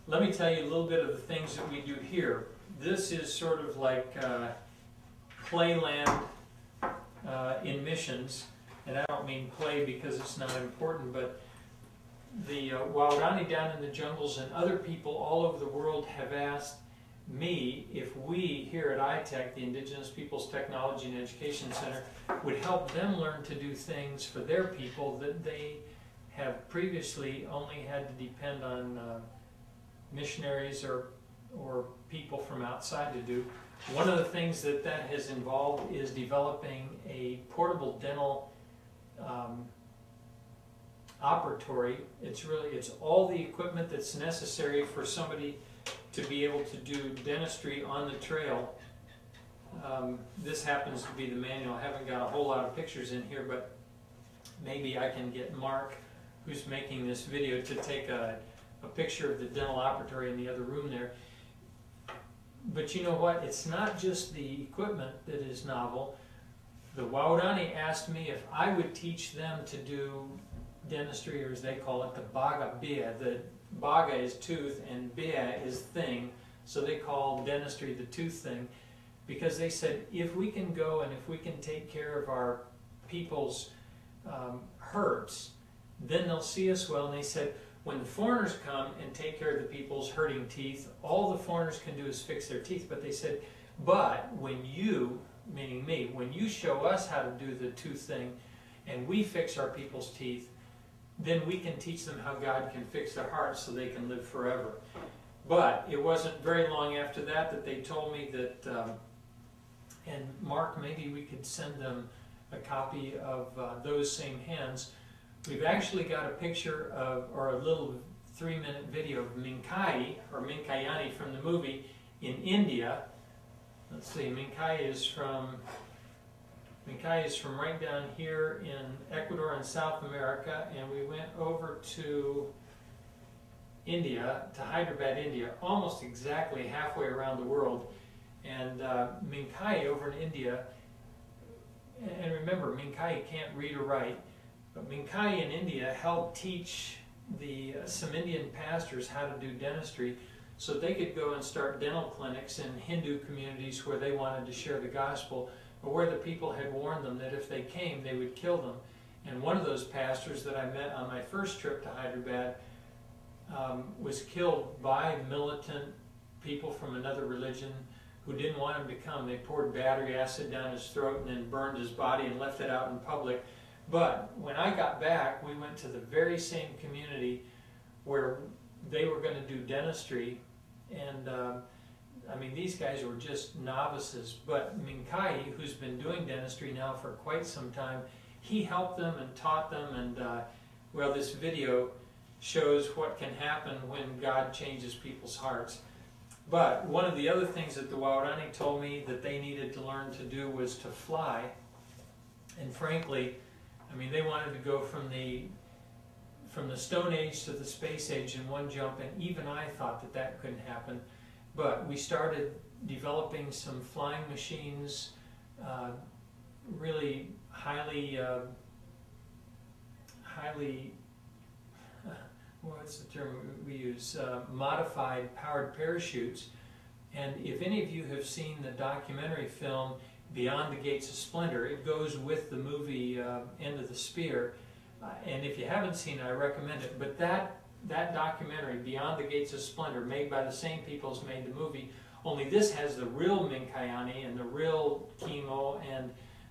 let me tell you a little bit of the things that we do here. This is sort of like playland in missions, and I don't mean play because it's not important, but the Waorani down in the jungles and other people all over the world have asked me if we here at ITech, the Indigenous Peoples Technology and Education Center, would help them learn to do things for their people that they have previously only had to depend on missionaries or people from outside to do. One of the things that has involved is developing a portable dental operatory. It's all the equipment that's necessary for somebody to be able to do dentistry on the trail. This happens to be the manual. I haven't got a whole lot of pictures in here, but maybe I can get Mark, who's making this video, to take a picture of the dental operatory in the other room there. But you know what? It's not just the equipment that is novel. The Waorani asked me if I would teach them to do dentistry, or as they call it, the baga bia. The baga is tooth and bia is thing, so they call dentistry the tooth thing, because they said if we can go and if we can take care of our people's hurts, then they'll see us well. And they said when the foreigners come and take care of the people's hurting teeth, all the foreigners can do is fix their teeth. But they said, but when you, meaning me, when you show us how to do the tooth thing and we fix our people's teeth, then we can teach them how God can fix their hearts so they can live forever. But it wasn't very long after that that they told me that, and Mark, maybe we could send them a copy of those same hands. We've actually got a picture of, or a little 3-minute video of Minkai, or Minkayani from the movie, in India. Let's see, Minkai is from right down here in Ecuador and South America, and we went over to India, to Hyderabad, India, almost exactly halfway around the world. And Minkai over in India, and remember, Minkai can't read or write, but Minkai in India helped teach some Indian pastors how to do dentistry so they could go and start dental clinics in Hindu communities where they wanted to share the gospel, or where the people had warned them that if they came, they would kill them. And one of those pastors that I met on my first trip to Hyderabad was killed by militant people from another religion who didn't want him to come. They poured battery acid down his throat and then burned his body and left it out in public. But when I got back, we went to the very same community where they were going to do dentistry, and I mean, these guys were just novices, but Minkai, who's been doing dentistry now for quite some time, he helped them and taught them, and well, this video shows what can happen when God changes people's hearts. But one of the other things that the Waorani told me that they needed to learn to do was to fly. And frankly, I mean, they wanted to go from the Stone Age to the Space Age in one jump, and even I thought that that couldn't happen. But we started developing some flying machines, really highly, what's the term we use, modified powered parachutes. And if any of you have seen the documentary film Beyond the Gates of Splendor, it goes with the movie End of the Spear. And if you haven't seen it, I recommend it. But that documentary, Beyond the Gates of Splendor, made by the same people as made the movie, only this has the real Minkayani and the real chemo and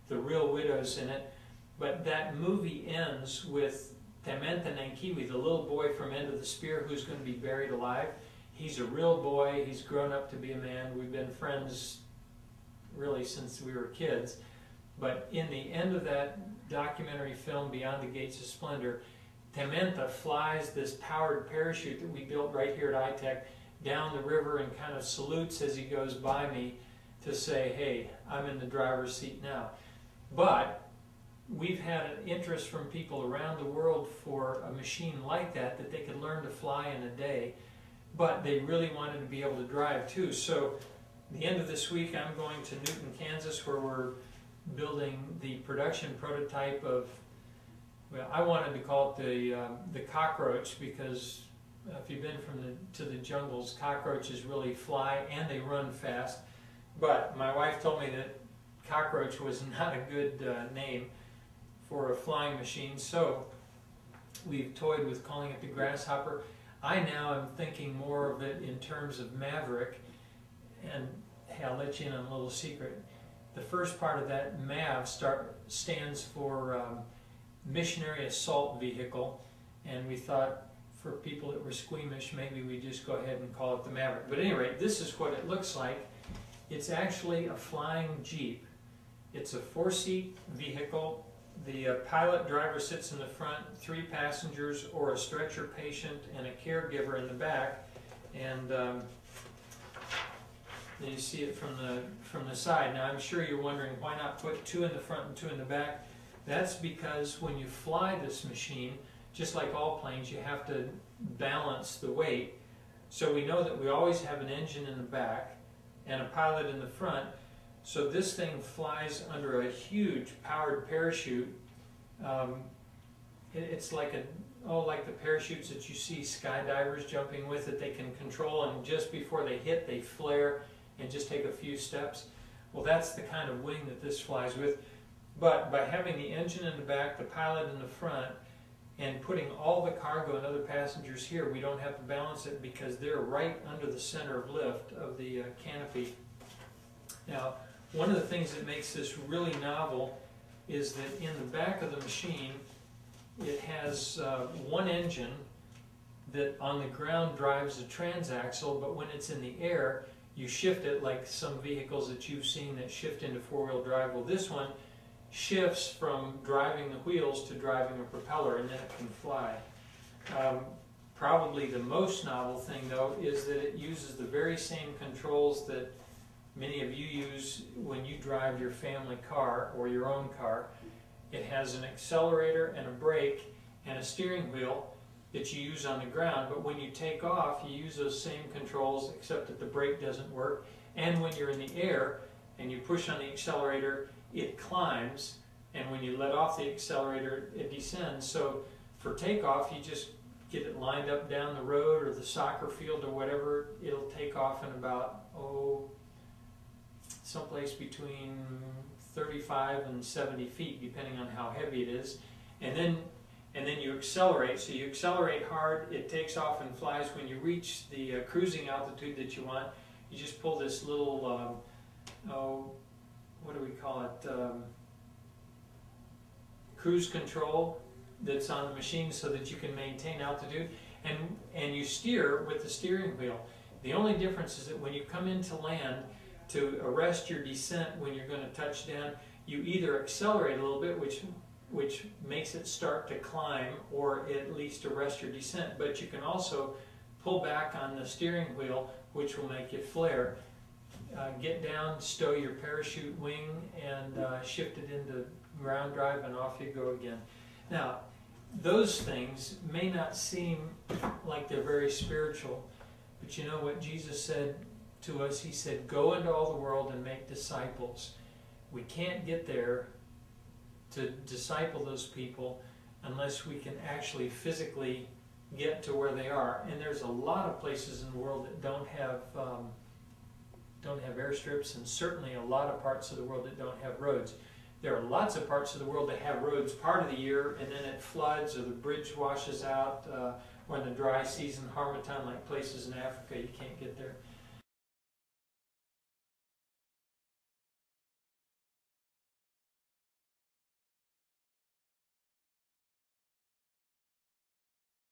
the real widows in it. But that movie ends with Tementa Nankiwi, the little boy from End of the Spear who's going to be buried alive. He's a real boy. He's grown up to be a man. We've been friends really since we were kids. But in the end of that documentary film, Beyond the Gates of Splendor, Tementa flies this powered parachute that we built right here at ITech down the river and kind of salutes as he goes by me to say, hey, I'm in the driver's seat now. But we've had an interest from people around the world for a machine like that they could learn to fly in a day, but they really wanted to be able to drive too. So at the end of this week, I'm going to Newton, Kansas, where we're building the production prototype of, well, I wanted to call it the cockroach, because if you've been to the jungles, cockroaches really fly and they run fast. But my wife told me that cockroach was not a good name for a flying machine, so we've toyed with calling it the grasshopper. I now am thinking more of it in terms of maverick, and hey, I'll let you in on a little secret. The first part of that MAV stands for missionary assault vehicle, and we thought for people that were squeamish, maybe we just go ahead and call it the Maverick. But at any rate, this is what it looks like. It's actually a flying Jeep. It's a 4-seat vehicle. The pilot driver sits in the front, 3 passengers or a stretcher patient and a caregiver in the back. And then you see it from the side. Now I'm sure you're wondering why not put 2 in the front and 2 in the back. That's because when you fly this machine, just like all planes, you have to balance the weight. So we know that we always have an engine in the back and a pilot in the front. So this thing flies under a huge powered parachute. It's like like the parachutes that you see skydivers jumping with that they can control, and just before they hit, they flare and just take a few steps. Well, that's the kind of wing that this flies with. But by having the engine in the back, the pilot in the front, and putting all the cargo and other passengers here, we don't have to balance it because they're right under the center of lift of the canopy. Now, one of the things that makes this really novel is that in the back of the machine, it has one engine that on the ground drives a transaxle, but when it's in the air, you shift it like some vehicles that you've seen that shift into 4-wheel drive. Well, this one shifts from driving the wheels to driving a propeller, and then it can fly. Probably the most novel thing, though, is that it uses the very same controls that many of you use when you drive your family car or your own car. It has an accelerator and a brake and a steering wheel that you use on the ground, but when you take off, you use those same controls, except that the brake doesn't work. And when you're in the air and you push on the accelerator, it climbs, and when you let off the accelerator, it descends. So for takeoff, you just get it lined up down the road or the soccer field or whatever. It'll take off in about, someplace between 35 and 70 feet, depending on how heavy it is. And then you accelerate. So you accelerate hard, it takes off and flies. When you reach the cruising altitude that you want, you just pull this little, what do we call it, cruise control that's on the machine so that you can maintain altitude, and you steer with the steering wheel. The only difference is that when you come into land, to arrest your descent when you're going to touch down, you either accelerate a little bit, which makes it start to climb, or at least arrest your descent, but you can also pull back on the steering wheel, which will make you flare. Get down, stow your parachute wing, and shift it into ground drive, and off you go again. Now, those things may not seem like they're very spiritual, but you know what Jesus said to us? He said, go into all the world and make disciples. We can't get there to disciple those people unless we can actually physically get to where they are. And there's a lot of places in the world that don't have airstrips, and certainly a lot of parts of the world that don't have roads. There are lots of parts of the world that have roads part of the year, and then it floods or the bridge washes out, or in the dry season, harmattan, like places in Africa, you can't get there.